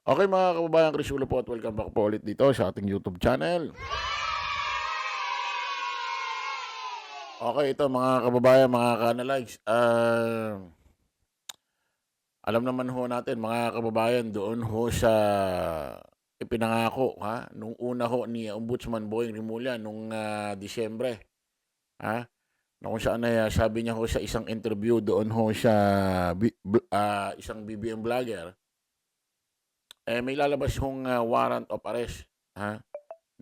Okay mga kababayan, Chris Ulo po at welcome back po ulit dito sa ating YouTube channel. Okay, ito mga kababayan, mga ka-analyze. Alam naman ho natin mga kababayan doon ho sa ipinangako nung una ho ni Ombudsman Boying Rimulya nung Disyembre, ha, na kung saan ay sabi niya ho sa isang interview doon ho sa isang BBM vlogger, may lalabas hong warrant of arrest, ha,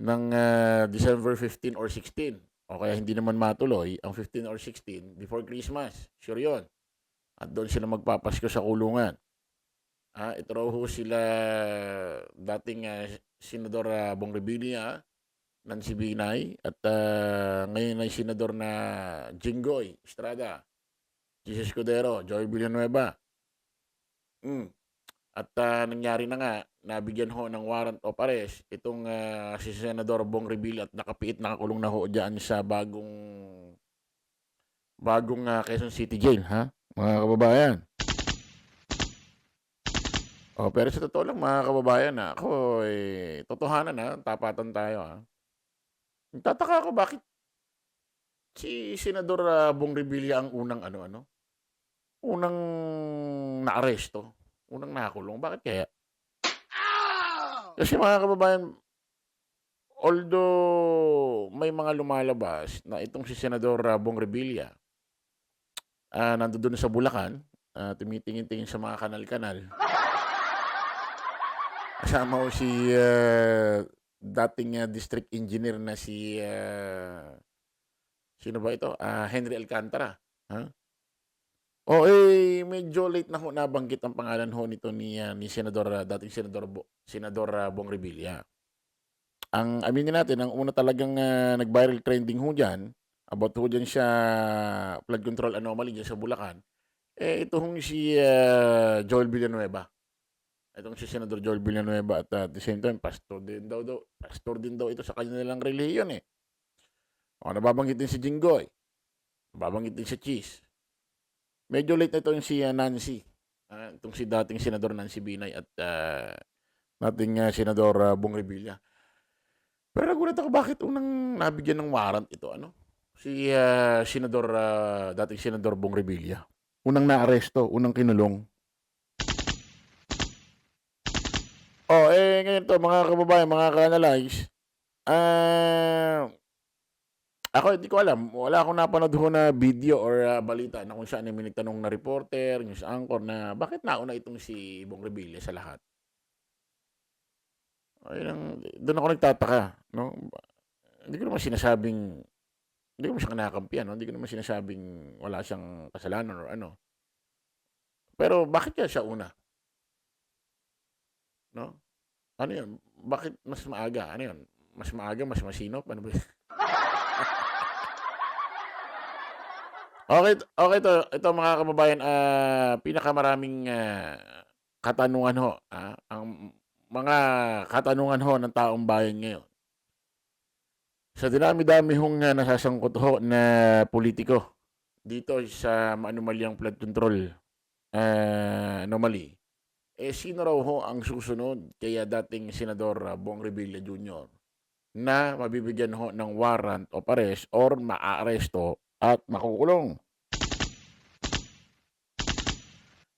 ng December 15 or 16 o kaya hindi naman matuloy ang 15 or 16 before Christmas. Sure 'yun. At doon sila magpapasko sa kulungan. Ito raw ho sila dating Senador Bong Revilla, Nancy Binay, at ngayon ay Senador na Jinggoy Estrada, Jesus Escudero, Joy Villanueva. Mm. At nangyari na nga, nabigyan ho ng warrant of arrest itong si Senador Bong Revilla at nakapiit, nakakulong na ho diyan sa bagong Quezon City Jail, ha, mga kababayan. Pero sa totoo lang mga kababayan, ako totohanan, tapatan tayo, Nagtataka ako bakit si Senador Bong Revilla ang unang naaresto, unang nakulong. Bakit kaya? Kasi mga kababayan, although may mga lumalabas na itong si Senador Bong Revilla, nandoon sa Bulacan, tumitingin-tingin sa mga kanal-kanal. Kasama ko si dating district engineer na si sino ba ito? Henry Alcantara. Ha? Medyo late na ho nabanggit ang pangalan ho nito ni Senador, dating Senador Bong Revilla. Ang aminin natin, ang una talagang nag-viral trending ho dyan, about ho dyan sa flood control anomaly dyan sa Bulacan, ito hong si Joel Villanueva. Itong si Senador Joel Villanueva at the same time, pastor din daw ito sa kanilang relihiyon eh. Nababanggit din si Jinggoy, nababanggit din si Cheese. Medyo late na ito yung si Nancy, itong si dating Senador Nancy Binay at dating Senador Bong Revilla. Pero nagulat ako bakit unang nabigyan ng warrant ito, si dating Senador Bong Revilla. Unang naaresto, unang kinulong. Ngayon to mga kababayan, mga ka-analyze, ako hindi ko alam, wala akong napanood ho na video or balita na kung saan may nagtanong na reporter, news anchor na bakit nauna itong si Bong Revilla sa lahat. Doon ako nagtataka, no? Hindi ko naman sinasabing, hindi ko naman siya kinakampihan, no? Hindi ko naman sinasabing wala siyang kasalanan or ano. Pero bakit kaya siya una? No? Ano yun? Bakit mas maaga? Ano yun? Mas maaga, mas masinop? Ano ba yun? Okay ito mga kababayan, pinakamaraming katanungan ho, ang mga katanungan ho ng taong bayan ngayon. Sa dinami-dami hong nasasangkot ho na politiko dito sa maanumalyang flood control anomaly, sino raw ho ang susunod kaya dating Senador Bong Revilla Jr. na mabibigyan ho ng warrant of arrest or maaaresto at makukulong?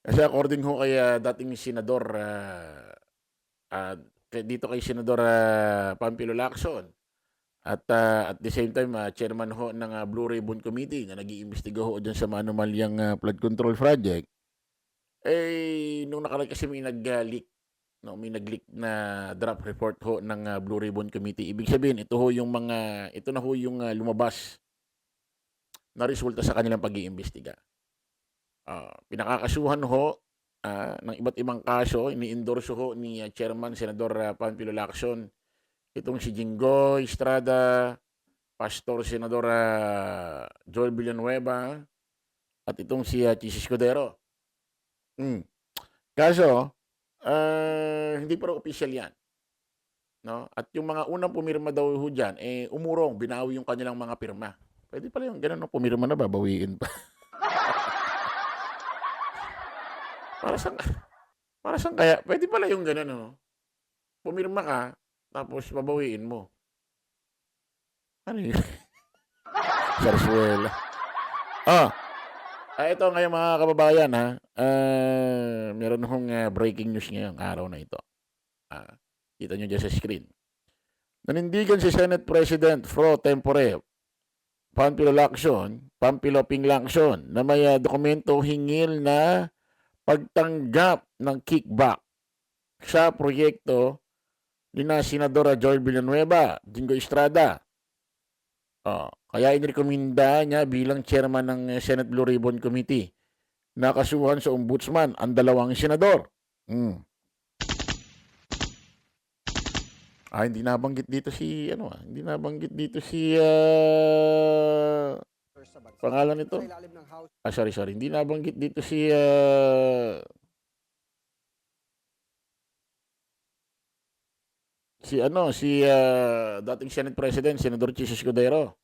Kasi according ho kay dating Senador, dito kay Senador Pampilo Lacson, at the same time, chairman ho ng Blue Ribbon Committee na nag-iimbestiga ho dyan sa maanumalyang flood control project, nung nakaraan kasi may nag-leak, no, may nag-leak na draft report ho ng Blue Ribbon Committee. Ibig sabihin, ito na ho yung lumabas na resulta sa kanilang pag-iimbestiga. Pinakakasuhan ho ng iba't ibang kaso, ini-endorse ho ni Chairman Senador Panfilo Lacson itong si Jinggoy Estrada, Pastor Senador Joel Villanueva, at itong si Jesus Escudero. Kaso, hindi pa rin official yan. No? At yung mga unang pumirma daw ho dyan, umurong, binawi yung kanilang mga pirma. Pwede pala yung ganun, no? Pumirma na, babawiin pa. para sa Para saan kaya? Pwede pala yung gano'n, ano? Pumirma ka, tapos babawiin mo. Ano yun? Sarsuela. Ito ngayon mga kababayan, ha. Meron akong breaking news ngayong araw na ito. Kita nyo dyan sa screen. Nanindigan si Senate President pro tempore Panfilo Lacson na may dokumento hingil na pagtanggap ng kickback sa proyekto ni na Senadora Joy Villanueva, Jingo Estrada. Kaya inirekomenda niya bilang chairman ng Senate Blue Ribbon Committee na kasuhan sa ombudsman ang dalawang senador. Hindi nabanggit dito si hindi nabanggit dito si pangalan nito. Sorry. Hindi nabanggit dito si dating Senate President, Senador Chis Escudero.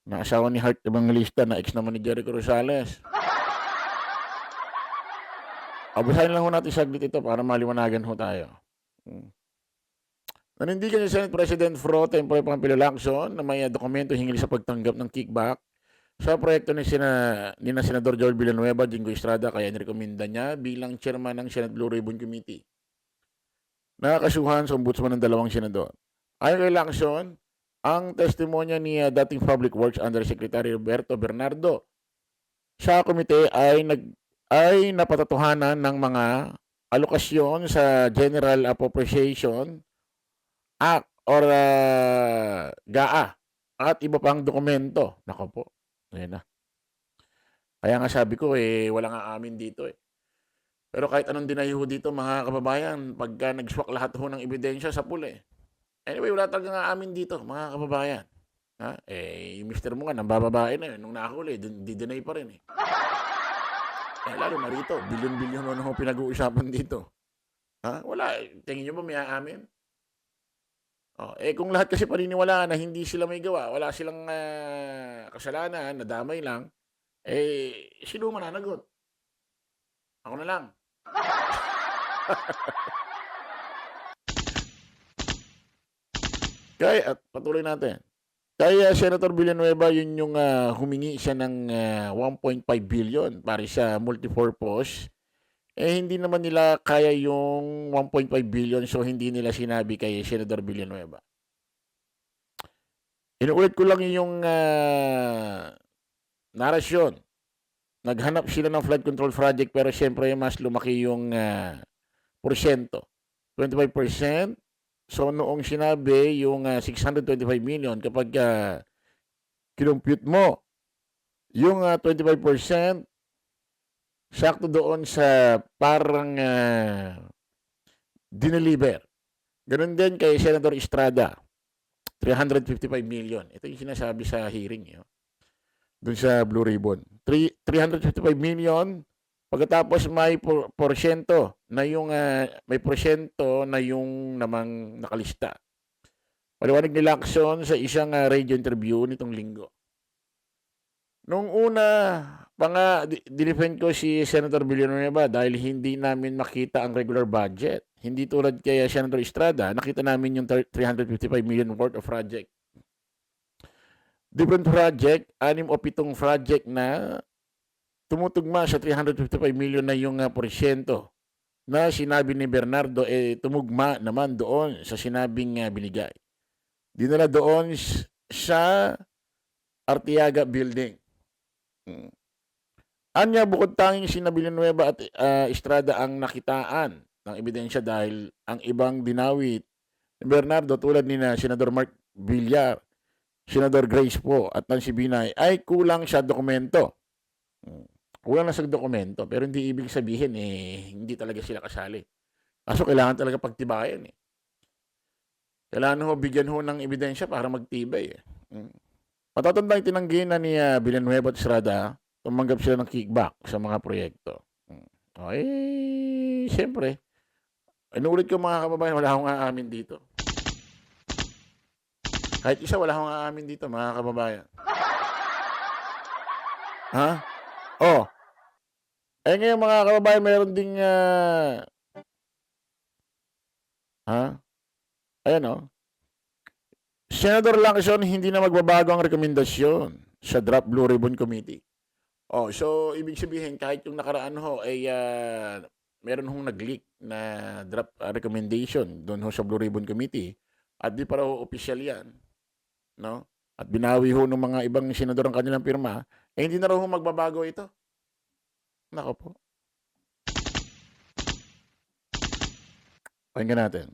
Na asawa ni Hart Evangelista na ex naman ni Jericho Rosales. Basahin lang ho natin saglit ito para maliwanagan ho tayo. Nanindigan si Senate President pro tempore Panfilo Lacson na may dokumento hinggil sa pagtanggap ng kickback sa proyekto ni na Senador Joy Villanueva, Jingo Estrada, kaya nirekomenda niya bilang chairman ng Senate Blue Ribbon Committee. Nakakasuhan sa ombudsman ng dalawang senador. Ayon kay Lacson, ang testimonya ni dating Public Works Undersecretary Roberto Bernardo sa komite ay napatatuhanan ng mga alokasyon sa General Appropriation Act or GAA at iba pang dokumento. Nako po. Ayan na. Kaya nga sabi ko walang aamin dito Pero kahit anong dinayo dito mga kababayan, pagka nagswak lahat ho ng ebidensya sa pool Anyway, wala talagang aamin dito mga kababayan. Yung mister mo nga, nang bababae na nung nakahuli, di-deny pa rin lalo na rito, bilyon-bilyon na ho pinag-uusapan dito. Wala, tingin nyo ba may aamin? Kung lahat kasi paniniwalaan na hindi sila may gawa, wala silang kasalanan, nadamay lang, sino mananagot? Ako na lang. Kaya, at patuloy natin. Kaya Senator Villanueva, yun yung humingi siya ng 1.5 billion para sa multipurpose. Hindi naman nila kaya yung 1.5 billion, so hindi nila sinabi kay Senator Villanueva. Inuulit ko lang yung narasyon. Naghanap sila ng flood control project pero siyempre mas lumaki yung porsyento. 25%. So noong sinabi yung 625 million, kapag kinumpute mo yung 25%, sakto doon sa parang dineliver. Ganun din kay Senator Estrada, 355 million. Ito yung sinasabi sa hearing doon sa Blue Ribbon. 355 million. Pagkatapos may porsyento na yung namang nakalista. Paliwanag ni Lacson sa isang radio interview nitong linggo. Nung una, dinefend ko si Senator Villanueva dahil hindi namin makita ang regular budget. Hindi tulad kay Senator Estrada, nakita namin yung 355 million worth of project. Different project, 6 o 7 project na tumutugma sa 355 million na yung porsyento na sinabi ni Bernardo, tumugma naman doon sa sinabing binigay. Dinala doon sa Artiaga Building. Anya, bukod tanging sina Villanueva at Estrada ang nakitaan ng ebidensya dahil ang ibang dinawit ni Bernardo tulad ni Senador Mark Villar, Senador Grace Poe at Nancy Binay ay kulang sa dokumento. Kulang na sa dokumento, pero hindi ibig sabihin hindi talaga sila kasali. Kaso kailangan talaga pagtibayan Kailangan bigyan ng ebidensya para magtibay Matatandang tinanggi na ni Villanueva at Estrada, tumanggap sila ng kickback sa mga proyekto. Siyempre, inuulit ko mga kababayan, wala akong aamin dito. Kahit isa, wala akong aamin dito mga kababayan. Ngayon mga kababayan meron ding, ayan, oh, Senador Lacson hindi na magbabago ang rekomendasyon sa draft Blue Ribbon Committee. Oh, so ibig sabihin kahit yung nakaraan ho ay, meron hong nag-leak na draft, recommendation do'n ho sa Blue Ribbon Committee at 'di pa raw opisyal 'yan, 'no? At binawi ho nung mga ibang senador ang kanilang pirma, hindi na raw ho magbabago ito. Naku po, pakinggan natin.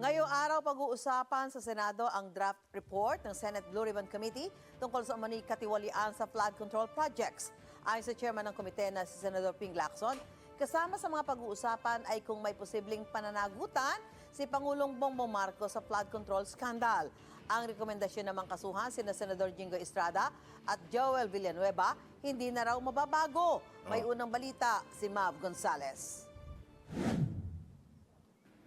Ngayong araw, pag-uusapan sa Senado ang draft report ng Senate Blue Ribbon Committee tungkol sa umano'y katiwalian sa flood control projects. Ayon sa chairman ng komite na si Senador Ping Lacson, kasama sa mga pag-uusapan ay kung may posibleng pananagutan si Pangulong Bongbong Marcos sa flood control scandal. Ang rekomendasyon namang kasuhan sina Senador Jingo Estrada at Joel Villanueva hindi na raw mababago. May unang balita si Mav Gonzalez.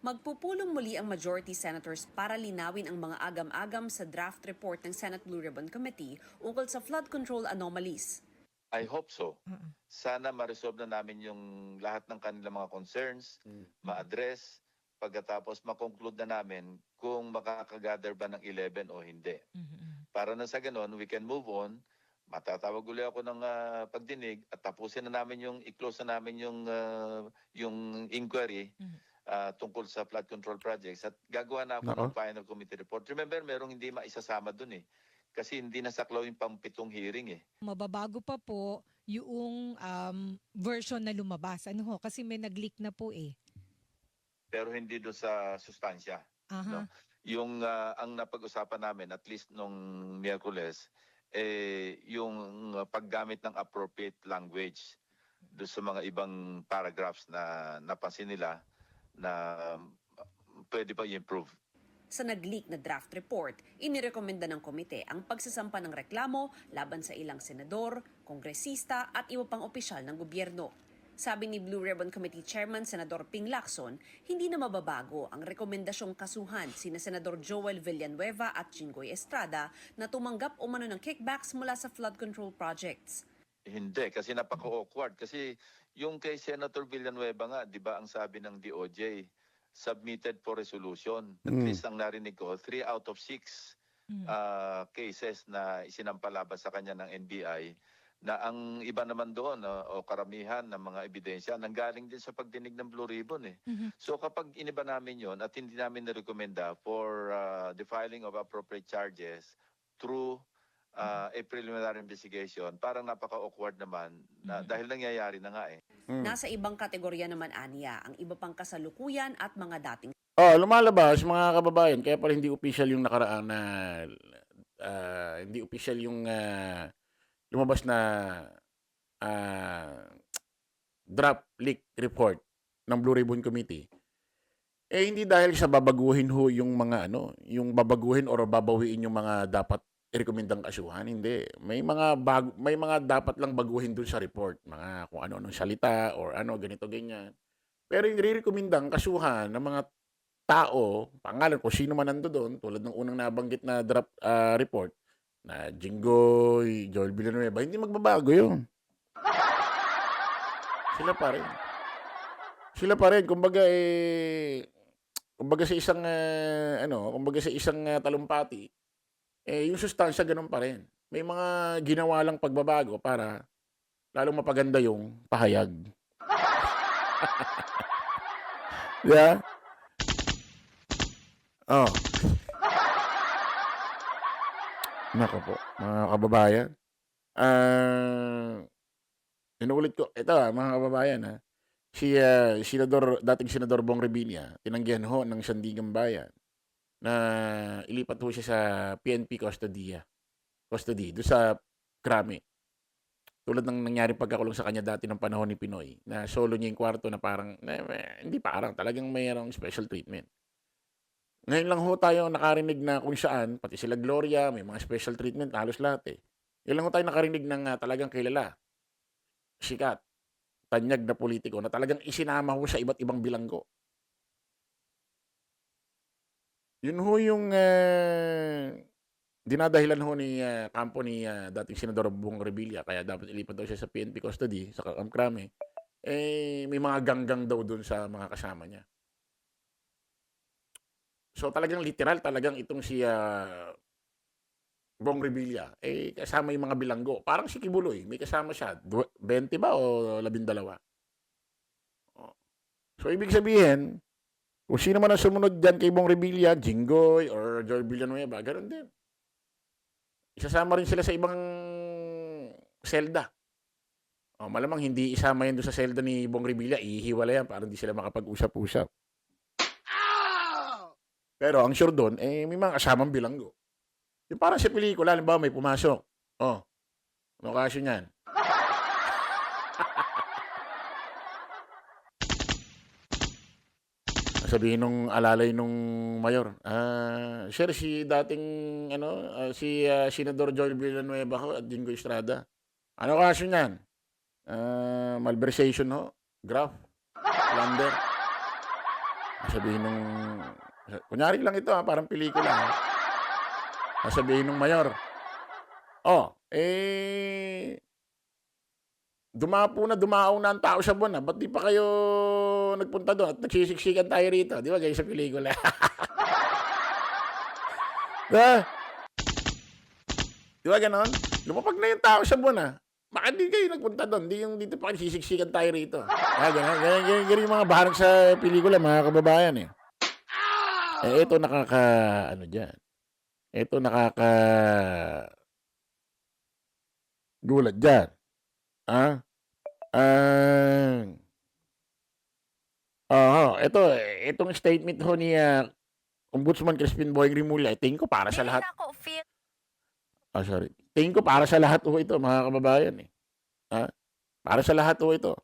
Magpupulong muli ang majority senators para linawin ang mga agam-agam sa draft report ng Senate Blue Ribbon Committee ukol sa flood control anomalies. I hope so. Sana ma-resolve na namin yung lahat ng kanilang mga concerns, ma-address, pagkatapos ma-conclude na namin kung makakagather ba ng 11 o hindi. Para na sa ganon, we can move on. Matatawag ulit ako ng pagdinig at tapusin na namin i-close na namin yung inquiry tungkol sa flood control projects at gagawa na ako ng final committee report. Remember, merong hindi maisasama dun kasi hindi nasaklaw yung pang-7 hearing Mababago pa po yung version na lumabas. Ano ho? Kasi may nag-leak na po eh. Pero hindi doon sa sustansya. Aha. No? Yung ang napag-usapan namin, at least nung Miyerkules, yung paggamit ng appropriate language doon sa mga ibang paragraphs na napansin nila na pwede pa i-improve. Sa nag-leak na draft report, inirekomenda ng komite ang pagsasampa ng reklamo laban sa ilang senador, kongresista at iba pang opisyal ng gobyerno. Sabi ni Blue Ribbon Committee Chairman Senador Ping Lacson, hindi na mababago ang rekomendasyong kasuhan sina Senador Joel Villanueva at Jinggoy Estrada na tumanggap umano ng kickbacks mula sa flood control projects. Hindi, kasi napaka-awkward. Kasi yung kay Senator Villanueva nga, di ba ang sabi ng DOJ, submitted for resolution. At least ang narinig ko, 3 out of 6 cases na isinampalabas sa kanya ng NBI na ang iba naman doon o karamihan ng mga ebidensya nanggaling din sa pagdinig ng Blue Ribbon So kapag iniba namin yon at hindi namin nirekomenda for the filing of appropriate charges through a preliminary investigation, parang napaka-awkward naman dahil nangyayari na nga Nasa ibang kategorya naman aniya ang iba pang kasalukuyan at mga dating Lumalabas mga kababayan kaya pala hindi official yung nakaraan na, hindi official yung, lumabas na, ah, draft leak report ng Blue Ribbon Committee. Hindi dahil sa babaguhin ho yung mga yung babaguhin or babawiin yung mga dapat irekomendang kasuhan, hindi. May mga dapat lang baguhin dun sa report, mga kung ano-anong salita or ganito, ganyan. Pero yung irerekomendang kasuhan ng mga tao, pangalan kung sino man nandoon, tulad ng unang nabanggit na draft, report na Jinggoy, Joel Villanueva, hindi magbabago yun. Sila pa rin. Sila pa rin. Kumbaga sa isang, kumbaga sa isang talumpati, yung sustansya ganun pa rin. May mga ginawa lang pagbabago para lalong mapaganda yung pahayag. Yeah? Oh. Nako po, mga kababayan. Inuulit ko, ito mga kababayan si dating Senador Bong Revilla, tinanggihan ho ng Sandigan Bayan na ilipat ho siya sa PNP custody doon sa Krami. Tulad ng nangyari pagkakulong sa kanya dati ng panahon ni Pinoy na solo niya yung kwarto na parang, hindi parang talagang mayroong special treatment. Ngayon lang ho tayo nakarinig na kung saan, pati sila Gloria, may mga special treatment, halos lahat Ngayon lang ho tayo nakarinig ng talagang kilala, sikat, tanyag na politiko na talagang isinama ho sa iba't ibang bilanggo. Yun ho yung dinadahilan ho ni kampo ni dating Senador Bong Revilla kaya dapat ilipat daw siya sa PNP custody sa Camp Crame. May mga ganggang daw dun sa mga kasama niya. So talagang literal talagang itong si Bong Revilla, kasama yung mga bilanggo. Parang si Kibuloy, may kasama siya. 20 ba o 12? Oh. So ibig sabihin, kung sino man ang sumunod dyan kay Bong Revilla, Jinggoy or Joy Villanueva, ganun din. Isasama rin sila sa ibang selda. Malamang hindi isama yan doon sa selda ni Bong Revilla, ihiwala yan para hindi sila makapag-usap-usap. Pero ang sure doon, may mga kasamang bilanggo. Yung parang sa pelikula, halimbawa may pumasok. Ano kaso niyan? Sabihin nung alalay nung mayor, sir, si dating, si Senador Joel Villanueva ho at Jingo Estrada. Ano kaso niyan? Malversation ho? Graft? Plunder? Sabihin nung, kunyari lang ito parang pelikula. Sabihin nung mayor, dumaaw na ang tao sa buwan. Ba't di pa kayo nagpunta doon at nagsisiksikan tayo rito? Di ba, gaya sa pelikula? Di ba ganon? Lumapag na yung tao sa buwan. Bakit di kayo nagpunta doon? Di yung dito pa nagsisiksikan tayo rito. Ganon yung mga baharang sa pelikula, mga kababayan. Ito dyan. Ito gulat dyan. Itong statement ho ni Ombudsman Crispin Boying Rimulya, tingin ko para sa lahat. Tingin ko para sa lahat ho ito, mga kababayan. Para sa lahat ho ito.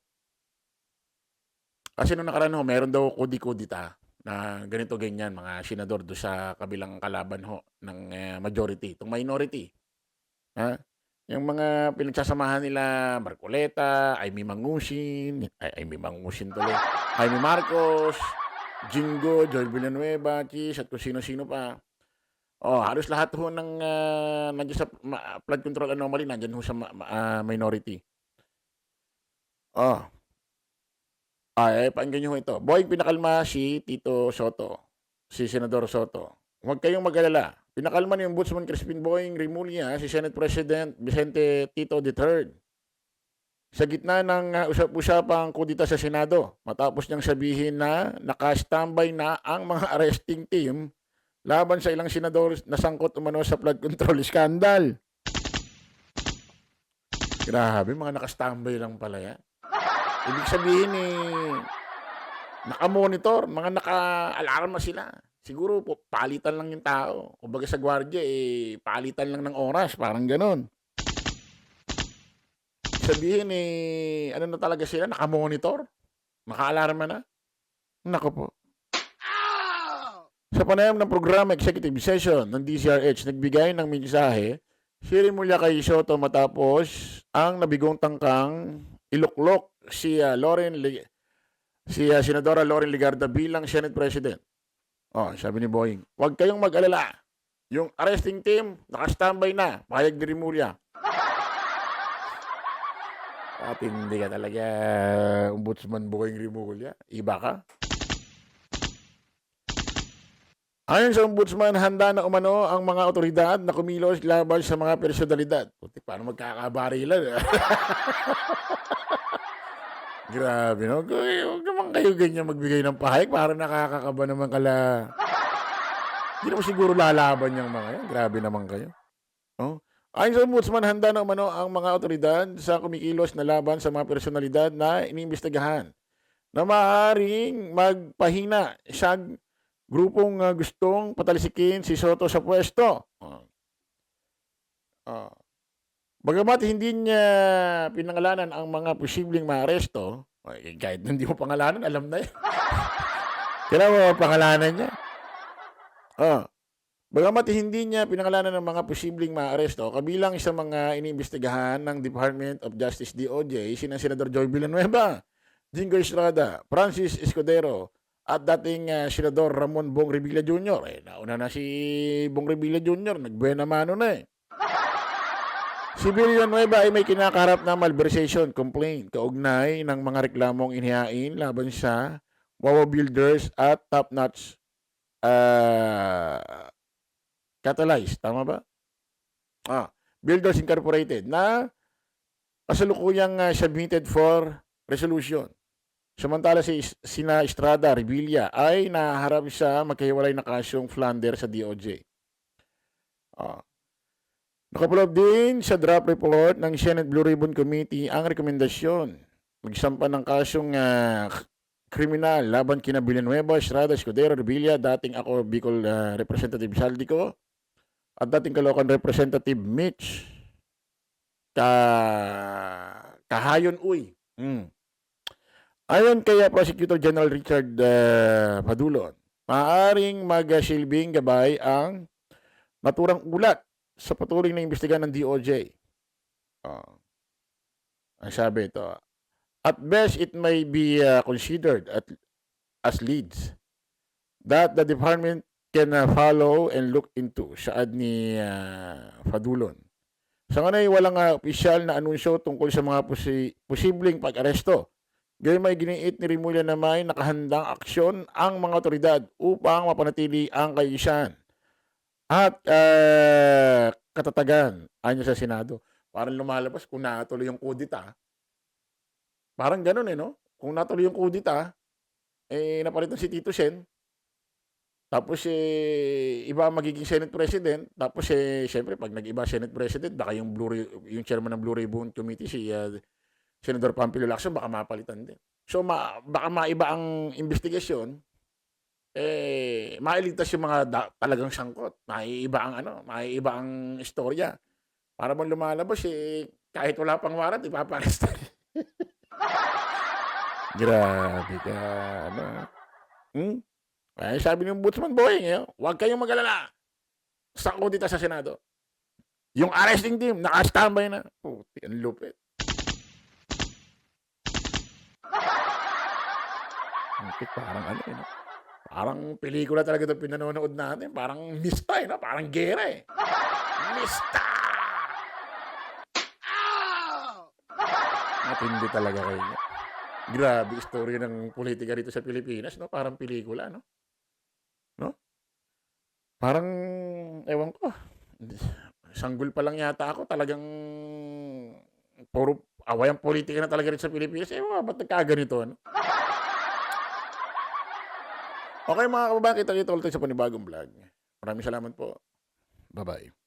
Kasi nung nakaraan ho, meron daw kudi-kudita na ganito ganyan, mga senador do sa kabilang kalaban ho ng majority, itong minority. Yung mga pinagsasamahan nila, Marcoleta, Amy Mangusin tuloy, Jaime Marcos, Jingo, Joel Villanueva, Chis, at kung sino-sino pa. Halos lahat ho ng nandiyan sa flood control anomaly, nandiyan ho sa minority. Pakinggan nyo ho ito. Boy, pinakalma si Tito Soto, si Senador Soto. Huwag kayong mag-alala. Pinakalma ni Ombudsman Crispin Boying Rimulya si Senate President Vicente Tito III sa gitna ng usap-usapang kudita sa Senado matapos niyang sabihin na naka-standby na ang mga arresting team laban sa ilang senador na sangkot umano sa flood control scandal. Grabe, mga naka-standby lang pala yan. Ibig sabihin naka-monitor, mga naka-alarma sila. Siguro palitan lang yung tao. Kumbaga sa gwardiya, palitan lang ng oras. Parang ganon. Sabihin, ano na talaga sila? Naka-monitor? Naka-alarma na? Nako po. Sa panayam ng programa executive session ng DCRH, nagbigay ng mensahe si Rimulya kay Soto matapos ang nabigong tangkang iluklok si Senadora Loren Legarda bilang Senate President. Sabi ni Boying, huwag kayong mag-alala. Yung arresting team, naka-standby na. Pahayag ni Rimulya. At hindi ka talaga Ombudsman Boying Rimulya. Iba ka. Ayon sa Ombudsman, handa na umano ang mga otoridad na kumilos laban sa mga personalidad. Puti, paano magkakabarilan? Grabe, no? Huwag naman kayo ganyan magbigay ng pahayag para nakakakaba naman kala. Hindi naman siguro lalaban yung mga yan. Grabe naman kayo. Ayon sa Ombudsman, handa na umano ang mga otoridad sa kumikilos na laban sa mga personalidad na iniimbestigahan na maaaring magpahina sa grupong gustong patalsikin si Soto sa pwesto. Bagamat hindi niya pinangalanan ang mga posibleng maaresto, kahit hindi mo pangalanan, alam na yan. Kailangan mo pangalanan niya. Bagamat hindi niya pinangalanan ang mga posibleng maaresto, kabilang sa mga iniimbestigahan ng Department of Justice DOJ, sina Senador Joy Villanueva, Jingo Estrada, Francis Escudero, at dating Senador Ramon Bong Revilla Jr. Nauna na si Bong Revilla Jr. Nagbuena mano na eh. Si Villanueva ay may kinakaharap na malversation complaint kaugnay ng mga reklamong inihain laban sa Wawa Builders at Top Notch Catalyze. Tama ba? Builders Incorporated na kasalukuyang submitted for resolution. Samantala sina Estrada Revilla ay naharap sa magkahiwalay na kasyong plunder sa DOJ. Nakapulog din sa draft report ng Senate Blue Ribbon Committee ang rekomendasyon magsampa ng kasyong kriminal laban kina Villanueva, Estrada, Escudero, Revilla, dating ako Bicol Representative Saldico at dating Caloocan Representative Mitch Kahayon Uy. Ayon kay Prosecutor General Richard Padulon, maaaring magsilbing gabay ang naturang ulat sa patuloy na imbestigahan ng DOJ. Ang sabi ito, at best it may be considered as leads that the department can follow and look into, saad ni Padulon. Sa ngayon walang opisyal na anunsyo tungkol sa mga posibleng pag-aresto. Gayun may giniit ni Remulla na may nakahandang aksyon ang mga otoridad upang mapanatili ang kaayusan at katatagan ayon sa Senado. Parang lumalabas kung natuloy yung kudita. Parang ganun no? Kung natuloy yung kudita, napalitan si Tito Sen. Tapos iba ang magiging Senate President. Tapos syempre pag nag-iba Senate President, baka yung chairman ng Blue Ribbon Committee, si Senador Pampilo Lacson, baka mapalitan din. So baka maiba ang investigasyon, mailigtas yung mga talagang sangkot. Maiiba ang istorya. Para bang lumalabas, kahit wala pang warrant, ipaparesta. Grabe ka, sabi ng Ombudsman Boying, huwag kayong mag-alala. Sako dito sa Senado. Yung arresting team, naka-standby na. Puti, ang lupit. Parang parang pelikula talaga ito pinanonood natin. Parang mista, parang gera Mista! Matindi talaga kayo. Grabe istorya ng politika dito sa Pilipinas, no? Parang pelikula, no? Parang, ewan ko, sanggol pa lang yata ako, talagang puro awayang politika na talaga rin sa Pilipinas. Ba't nagkaganito, no? Okay mga kababayan, kita ulit sa panibagong vlog. Maraming salamat po. Bye-bye.